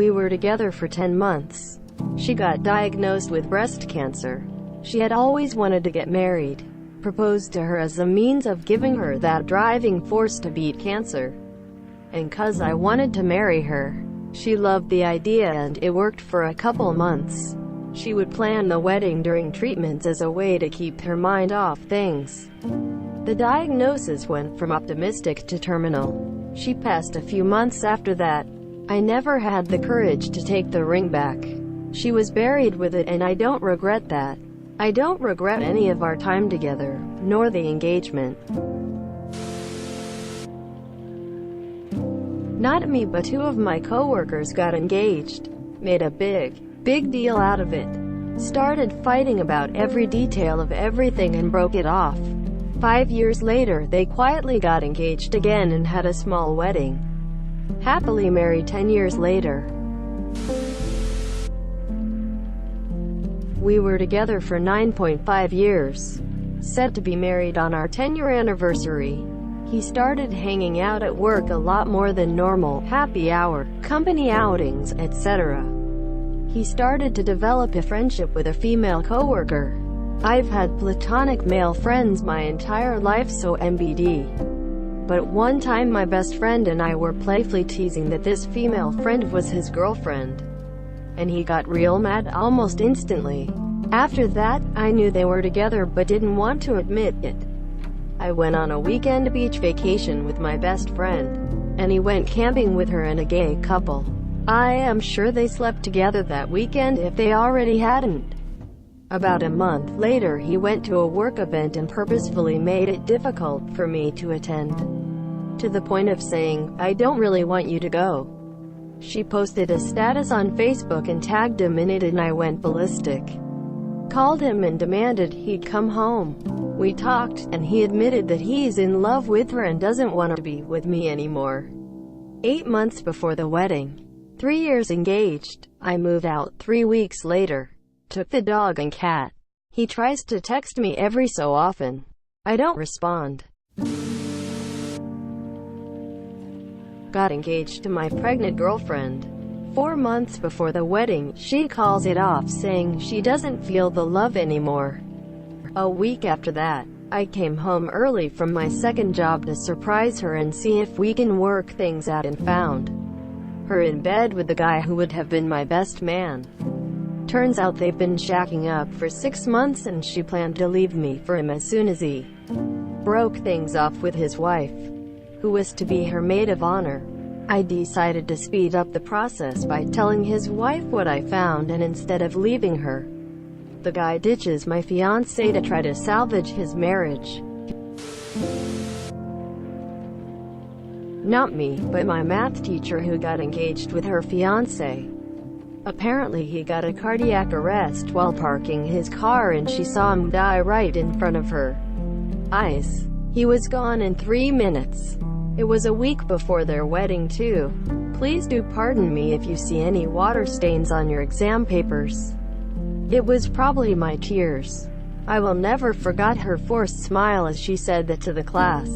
We were together for 10 months. She got diagnosed with breast cancer. She had always wanted to get married. Proposed to her as a means of giving her that driving force to beat cancer. And 'cause I wanted to marry her. She loved the idea and it worked for a couple months. She would plan the wedding during treatments as a way to keep her mind off things. The diagnosis went from optimistic to terminal. She passed a few months after that. I never had the courage to take the ring back. She was buried with it and I don't regret that. I don't regret any of our time together, nor the engagement. Not me, but two of my coworkers got engaged. Made a big deal out of it. Started fighting about every detail of everything and broke it off. 5 years later, they quietly got engaged again and had a small wedding. Happily married 10 years later. We were together for 9.5 years. Set to be married on our 10-year anniversary. He started hanging out at work a lot more than normal, happy hour, company outings, etc. He started to develop a friendship with a female coworker. I've had platonic male friends my entire life, so MBD. But one time my best friend and I were playfully teasing that this female friend was his girlfriend. And he got real mad almost instantly. After that, I knew they were together but didn't want to admit it. I went on a weekend beach vacation with my best friend, and he went camping with her and a gay couple. I am sure they slept together that weekend if they already hadn't. About a month later, he went to a work event and purposefully made it difficult for me to attend. To the point of saying, "I don't really want you to go." She posted a status on Facebook and tagged him in it and I went ballistic. Called him and demanded he'd come home. We talked, and he admitted that he's in love with her and doesn't want to be with me anymore. 8 months before the wedding. 3 years engaged. I moved out 3 weeks later. Took the dog and cat. He tries to text me every so often. I don't respond. Got engaged to my pregnant girlfriend. 4 months before the wedding, she calls it off saying she doesn't feel the love anymore. A week after that, I came home early from my second job to surprise her and see if we can work things out, and found her in bed with the guy who would have been my best man. Turns out they've been shacking up for 6 months and she planned to leave me for him as soon as he broke things off with his wife, who was to be her maid of honor. I decided to speed up the process by telling his wife what I found, and instead of leaving her, the guy ditches my fiance to try to salvage his marriage. Not me, but my math teacher who got engaged with her fiance. Apparently he got a cardiac arrest while parking his car and she saw him die right in front of her eyes. He was gone in 3 minutes. It was a week before their wedding too. Please do pardon me if you see any water stains on your exam papers. It was probably my tears. I will never forget her forced smile as she said that to the class.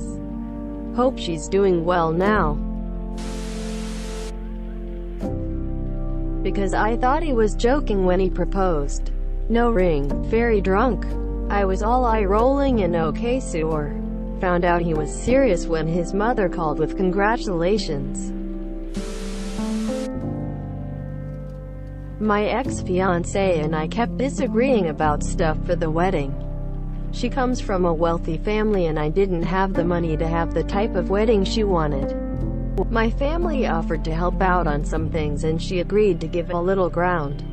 Hope she's doing well now. Because I thought he was joking when he proposed. No ring, very drunk. I was all eye-rolling and okay sure. Found out he was serious when his mother called with congratulations. My ex-fiancé and I kept disagreeing about stuff for the wedding. She comes from a wealthy family and I didn't have the money to have the type of wedding she wanted. My family offered to help out on some things and she agreed to give a little ground.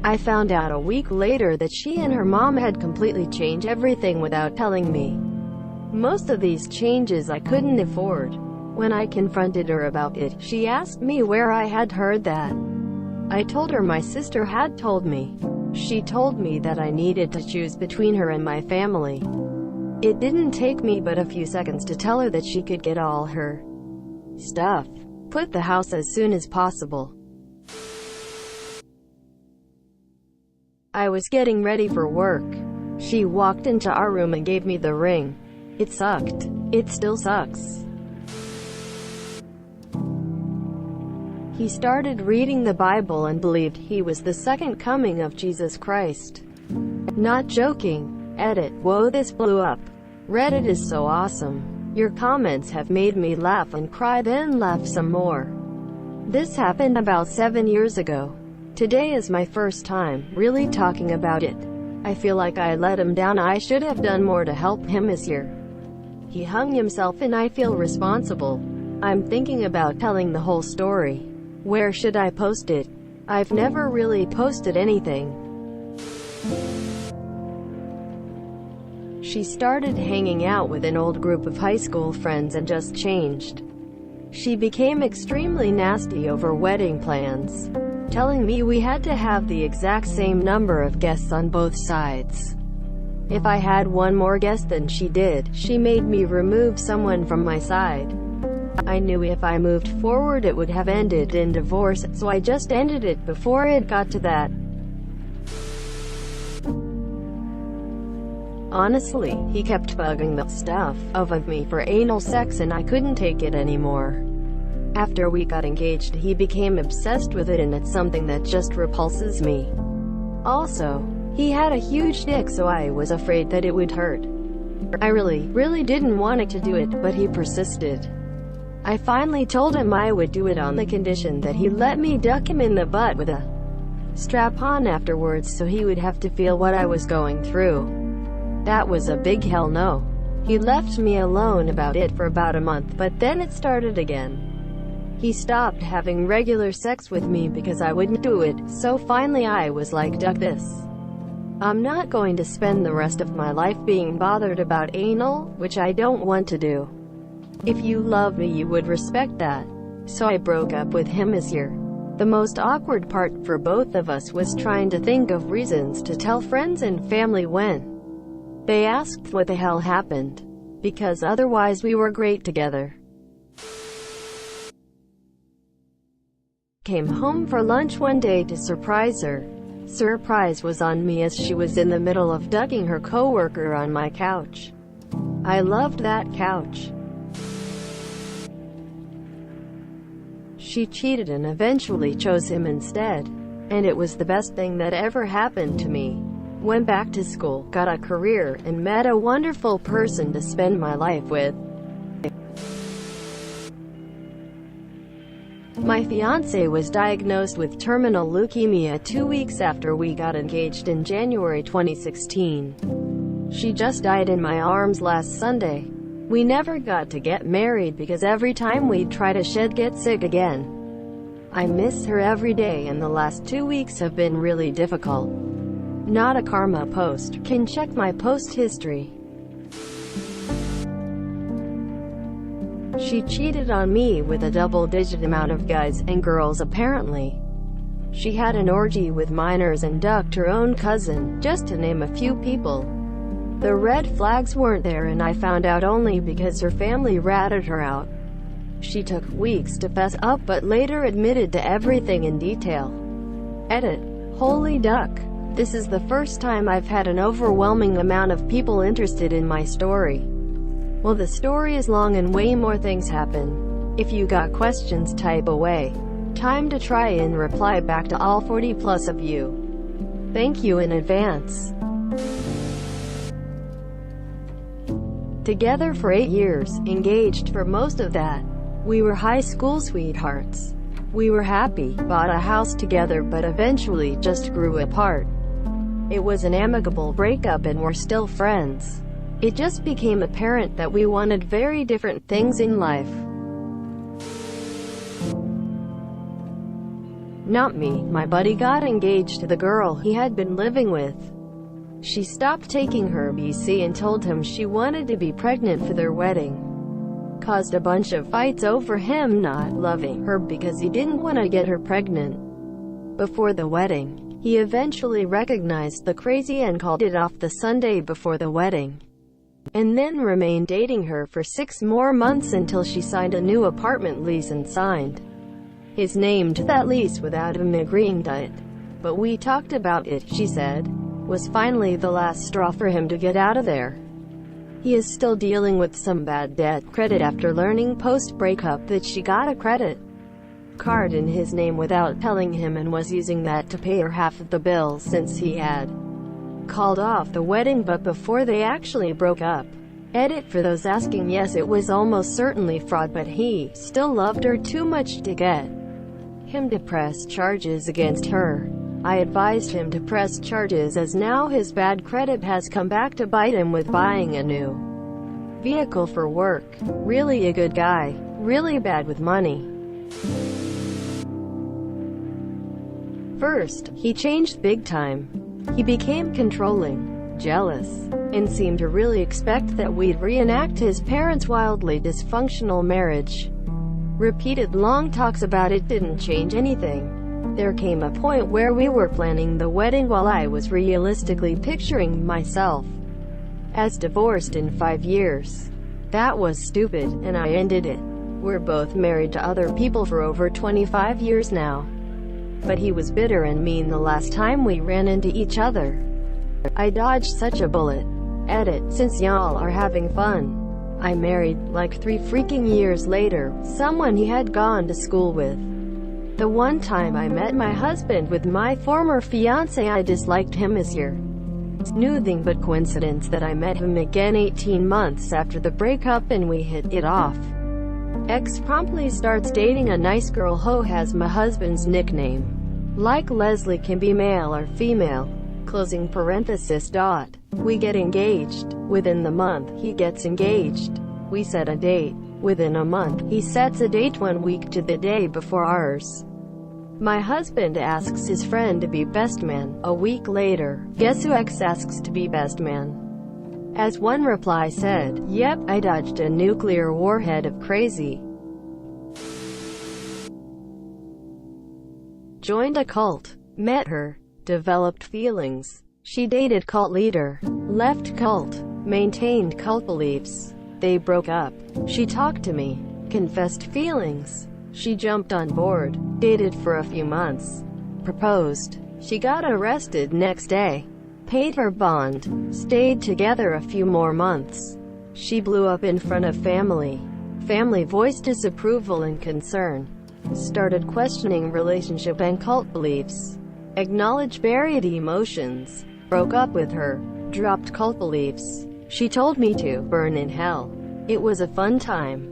I found out a week later that she and her mom had completely changed everything without telling me. Most of these changes I couldn't afford. When I confronted her about it, she asked me where I had heard that. I told her my sister had told me. She told me that I needed to choose between her and my family. It didn't take me but a few seconds to tell her that she could get all her stuff, put the house as soon as possible. I was getting ready for work. She walked into our room and gave me the ring. It sucked. It still sucks. He started reading the Bible and believed he was the second coming of Jesus Christ. Not joking. Edit. Whoa, this blew up. Reddit is so awesome. Your comments have made me laugh and cry, then laugh some more. This happened about 7 years ago. Today is my first time really talking about it. I feel like I let him down. I should have done more to help him this year. He hung himself and I feel responsible. I'm thinking about telling the whole story. Where should I post it? I've never really posted anything. She started hanging out with an old group of high school friends and just changed. She became extremely nasty over wedding plans, telling me we had to have the exact same number of guests on both sides. If I had one more guest than she did, she made me remove someone from my side. I knew if I moved forward it would have ended in divorce, so I just ended it before it got to that. Honestly, he kept bugging the stuff out of me for anal sex and I couldn't take it anymore. After we got engaged, he became obsessed with it and it's something that just repulses me. Also, he had a huge dick, so I was afraid that it would hurt. I really didn't want it to do it, but he persisted. I finally told him I would do it on the condition that he let me duck him in the butt with a strap-on afterwards so he would have to feel what I was going through. That was a big hell no. He left me alone about it for about a month, but then it started again. He stopped having regular sex with me because I wouldn't do it, so finally I was like, duck this. I'm not going to spend the rest of my life being bothered about anal, which I don't want to do. If you love me you would respect that. So I broke up with him this year. The most awkward part for both of us was trying to think of reasons to tell friends and family when they asked what the hell happened. Because otherwise we were great together. Came home for lunch one day to surprise her. Surprise was on me as she was in the middle of ducking her coworker on my couch. I loved that couch. She cheated and eventually chose him instead. And it was the best thing that ever happened to me. Went back to school, got a career, and met a wonderful person to spend my life with. My fiance was diagnosed with terminal leukemia 2 weeks after we got engaged in January 2016. She just died in my arms last Sunday. We never got to get married because every time we'd try to get sick again. I miss her every day and the last 2 weeks have been really difficult. Not a karma post. Can check my post history. She cheated on me with a double-digit amount of guys and girls apparently. She had an orgy with minors and ducked her own cousin, just to name a few people. The red flags weren't there and I found out only because her family ratted her out. She took weeks to fess up but later admitted to everything in detail. Edit. Holy duck. This is the first time I've had an overwhelming amount of people interested in my story. Well, the story is long and way more things happen. If you got questions, type away. Time to try and reply back to all 40 plus of you. Thank you in advance. Together for 8 years, engaged for most of that. We were high school sweethearts. We were happy, bought a house together but eventually just grew apart. It was an amicable breakup and we're still friends. It just became apparent that we wanted very different things in life. Not me. My buddy got engaged to the girl he had been living with. She stopped taking her BC and told him she wanted to be pregnant for their wedding. Caused a bunch of fights over him not loving her because he didn't want to get her pregnant before the wedding. He eventually recognized the crazy and called it off the Sunday before the wedding. And then remained dating her for 6 more months until she signed a new apartment lease and signed his name to that lease without him agreeing to it. But we talked about it, she said. Was finally the last straw for him to get out of there. He is still dealing with some bad debt credit after learning post-breakup that she got a credit card in his name without telling him and was using that to pay her half of the bill since he had called off the wedding but before they actually broke up. Edit for those asking, yes, it was almost certainly fraud, but he still loved her too much to get him to press charges against her. I advised him to press charges as now his bad credit has come back to bite him with buying a new vehicle for work. Really a good guy, really bad with money. First, he changed big time. He became controlling, jealous, and seemed to really expect that we'd reenact his parents' wildly dysfunctional marriage. Repeated long talks about it didn't change anything. There came a point where we were planning the wedding while I was realistically picturing myself as divorced in 5 years. That was stupid, and I ended it. We're both married to other people for over 25 years now. But he was bitter and mean the last time we ran into each other. I dodged such a bullet. Edit, since y'all are having fun. I married, like 3 freaking years later, someone he had gone to school with. The one time I met my husband with my former fiance, I disliked him as year. It's nothing but coincidence that I met him again 18 months after the breakup and we hit it off. X promptly starts dating a nice girl who has my husband's nickname. Like Leslie can be male or female. Closing parenthesis. We get engaged. Within the month, he gets engaged. We set a date. Within a month, he sets a date 1 week to the day before ours. My husband asks his friend to be best man. A week later, guess who X asks to be best man? As one reply said, yep, I dodged a nuclear warhead of crazy. Joined a cult. Met her. Developed feelings. She dated cult leader. Left cult. Maintained cult beliefs. They broke up. She talked to me. Confessed feelings. She jumped on board. Dated for a few months. Proposed. She got arrested next day. Paid her bond. Stayed together a few more months. She blew up in front of family. Family voiced disapproval and concern. Started questioning relationship and cult beliefs. Acknowledged buried emotions. Broke up with her. Dropped cult beliefs. She told me to burn in hell. It was a fun time.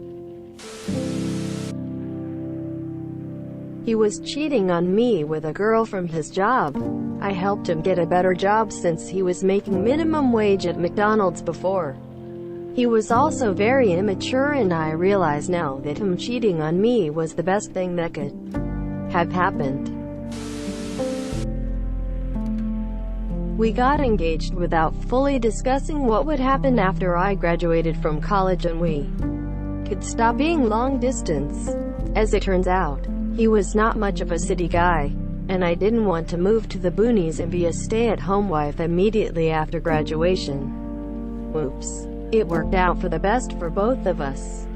He was cheating on me with a girl from his job. I helped him get a better job since he was making minimum wage at McDonald's before. He was also very immature, and I realize now that him cheating on me was the best thing that could have happened. We got engaged without fully discussing what would happen after I graduated from college and we could stop being long distance. As it turns out, he was not much of a city guy, and I didn't want to move to the boonies and be a stay-at-home wife immediately after graduation. Oops. It worked out for the best for both of us.